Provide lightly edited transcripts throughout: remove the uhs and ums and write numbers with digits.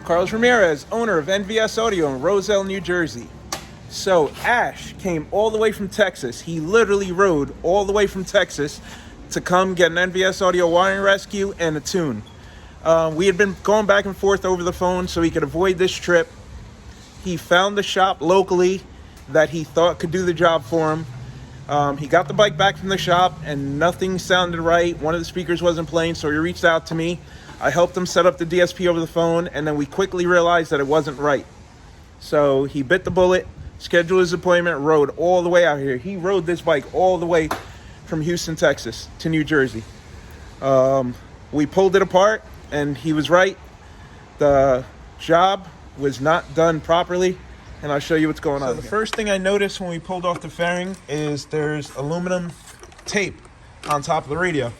Carlos Ramirez, owner of NVS Audio in Roselle, New Jersey. So Ash came all the way from Texas. He literally rode all the way from Texas to come get an NVS Audio wiring rescue and a tune. We had been going back and forth over the phone so he could avoid this trip. He found the shop locally that he thought could do the job for him. He got the bike back from the shop and nothing sounded right. One of the speakers wasn't playing, so he reached out to me. I helped him set up the DSP over the phone, and then we quickly realized that it wasn't right. So he bit the bullet, scheduled his appointment, rode all the way out here. He rode this bike all the way from Houston, Texas to New Jersey. We pulled it apart, and he was right. The job was not done properly, and I'll show you what's going on. So the first thing I noticed when we pulled off the fairing is there's aluminum tape on top of the radio.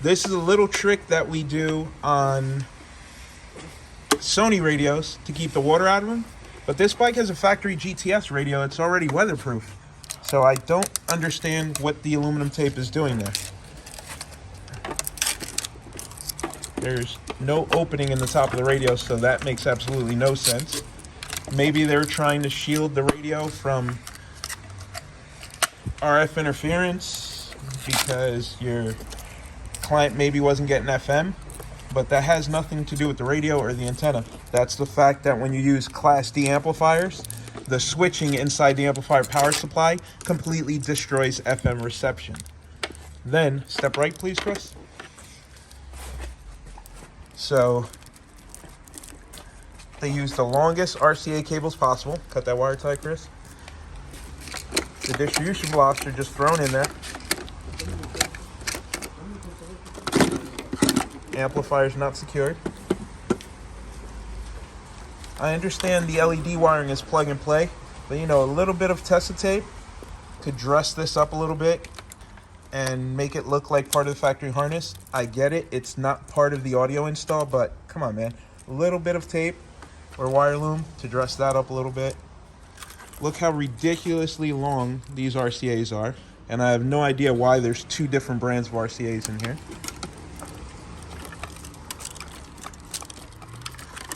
This is a little trick that we do on Sony radios to keep the water out of them. But this bike has a factory GTS radio. It's already weatherproof. So I don't understand what the aluminum tape is doing there. There's no opening in the top of the radio, so that makes absolutely no sense. Maybe they're trying to shield the radio from RF interference because your client maybe wasn't getting FM, but that has nothing to do with the radio or the antenna. That's the fact that when you use Class D amplifiers, the switching inside the amplifier power supply completely destroys FM reception. Then, step right please, Chris. So, they use the longest RCA cables possible. Cut that wire tight, Chris. The distribution blocks are just thrown in there. Amplifier's not secured. I understand the LED wiring is plug and play, but you know, a little bit of Tessa tape to dress this up a little bit and make it look like part of the factory harness. I get it, it's not part of the audio install, but come on, man. A little bit of tape or wire loom to dress that up a little bit. Look how ridiculously long these RCAs are, and I have no idea why there's two different brands of RCAs in here.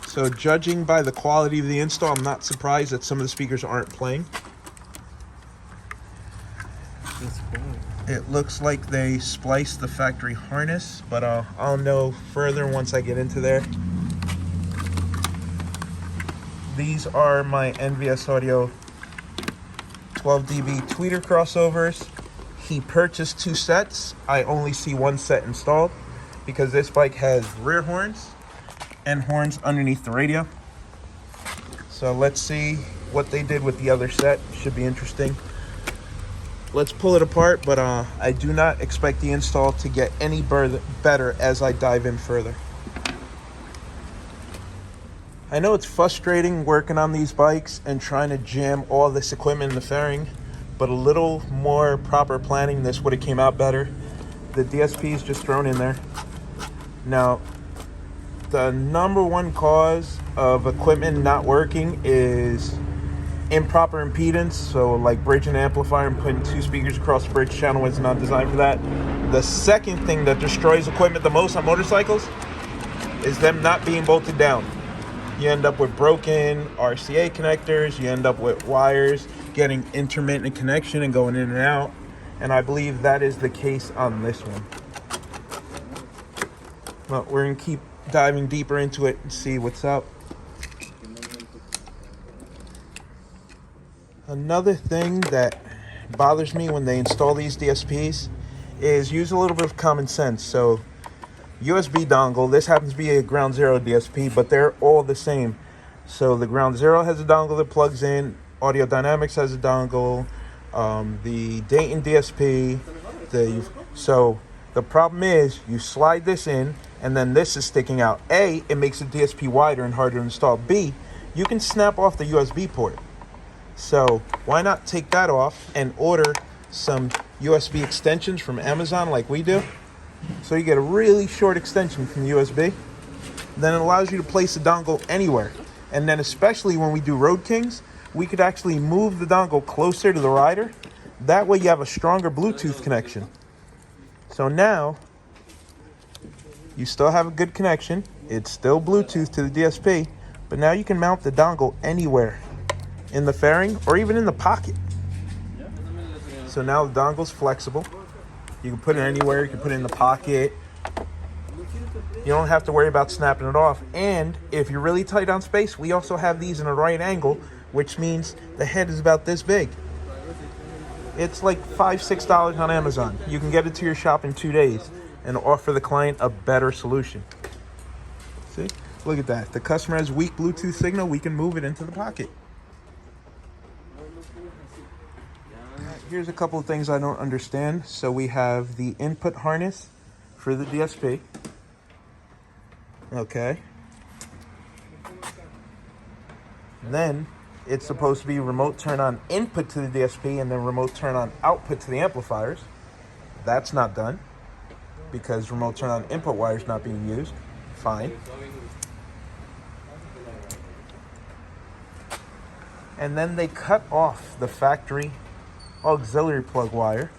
So judging by the quality of the install, I'm not surprised that some of the speakers aren't playing. That's cool. It looks like they spliced the factory harness, but I'll know further once I get into there. These are my NVS Audio 12 dB tweeter crossovers. He purchased 2 sets. I only see 1 set installed because this bike has rear horns and horns underneath the radio. So let's see what they did with the other set. Should be interesting. Let's pull it apart, but I do not expect the install to get any better as I dive in further. I know it's frustrating working on these bikes and trying to jam all this equipment in the fairing, but a little more proper planning, this would have came out better. The DSP is just thrown in there. Now, the number one cause of equipment not working is improper impedance. So like bridging an amplifier and putting 2 speakers across the bridge channel is not designed for that. The second thing that destroys equipment the most on motorcycles is them not being bolted down. You end up with broken RCA connectors. You end up with wires getting intermittent connection and going in and out. And I believe that is the case on this one. Well, we're gonna keep diving deeper into it and see what's up. Another thing that bothers me when they install these DSPs is use a little bit of common sense. So USB dongle, this happens to be a ground zero DSP, but they're all the same. So the ground zero has a dongle that plugs in, Audio Dynamics has a dongle, the Dayton DSP, so the problem is you slide this in and then this is sticking out. A, it makes the DSP wider and harder to install. B, you can snap off the USB port. So why not take that off and order some USB extensions from Amazon like we do? So you get a really short extension from the USB. Then it allows you to place the dongle anywhere. And then especially when we do Road Kings, we could actually move the dongle closer to the rider. That way you have a stronger Bluetooth connection. So now you still have a good connection. It's still Bluetooth to the DSP, But now you can mount the dongle anywhere in the fairing or even in the pocket. So now the dongle's flexible. You can put it anywhere. You can put it in the pocket. You don't have to worry about snapping it off. And if you're really tight on space, we also have these in a right angle, which means the head is about this big. It's like $5-6 on Amazon. You can get it to your shop in 2 days and offer the client a better solution. See? Look at that. If the customer has weak Bluetooth signal, we can move it into the pocket. Here's a couple of things I don't understand. So we have the input harness for the DSP. Okay. Then it's supposed to be remote turn on input to the DSP and then remote turn on output to the amplifiers. That's not done because remote turn on input wire is not being used. Fine. And then they cut off the factory auxiliary plug wire.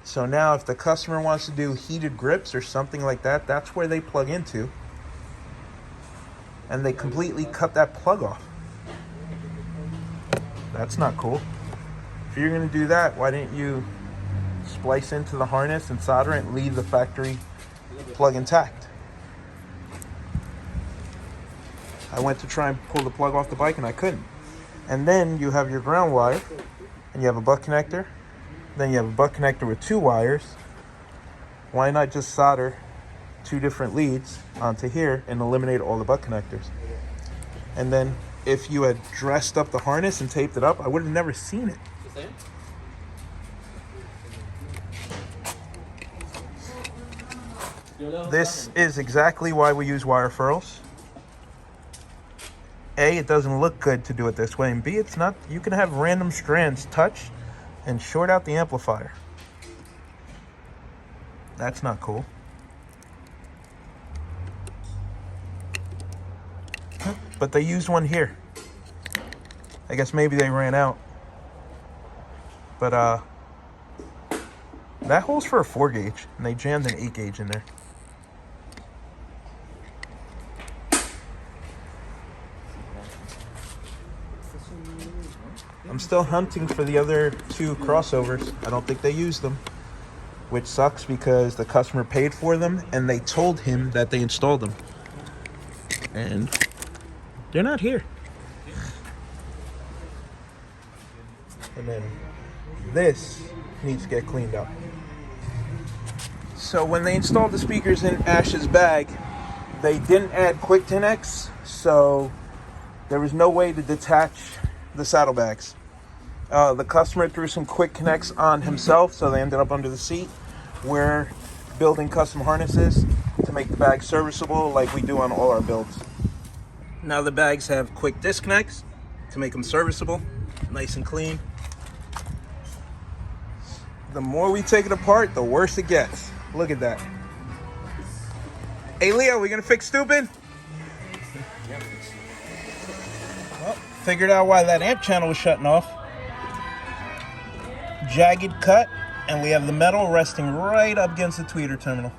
So now if the customer wants to do heated grips or something like that, that's where they plug into. And they completely cut that plug off. That's not cool. If you're going to do that, why didn't you splice into the harness and solder it and leave the factory plug intact? I went to try and pull the plug off the bike and I couldn't. And then you have your ground wire and you have a butt connector. Then you have a butt connector with 2 wires. Why not just solder 2 different leads onto here and eliminate all the butt connectors? And then if you had dressed up the harness and taped it up, I would have never seen it. This is exactly why we use wire furls. A, it doesn't look good to do it this way, and B, it's not, you can have random strands touch and short out the amplifier. That's not cool. But they used one here. I guess maybe they ran out. But that hole's for a 4 gauge, and they jammed an 8 gauge in there. I'm still hunting for the other 2 crossovers. I don't think they used them, which sucks because the customer paid for them and they told him that they installed them. And they're not here. And then this needs to get cleaned up. So when they installed the speakers in Ash's bag, they didn't add Quick 10X, so there was no way to detach the saddlebags. The customer threw some quick connects on himself, so they ended up under the seat. We're building custom harnesses to make the bag serviceable like we do on all our builds. Now the bags have quick disconnects to make them serviceable, nice and clean. The more we take it apart, the worse it gets. Look at that. Hey Leo, we gonna fix stupid? Well, figured out why that amp channel was shutting off. Jagged cut, and we have the metal resting right up against the tweeter terminal.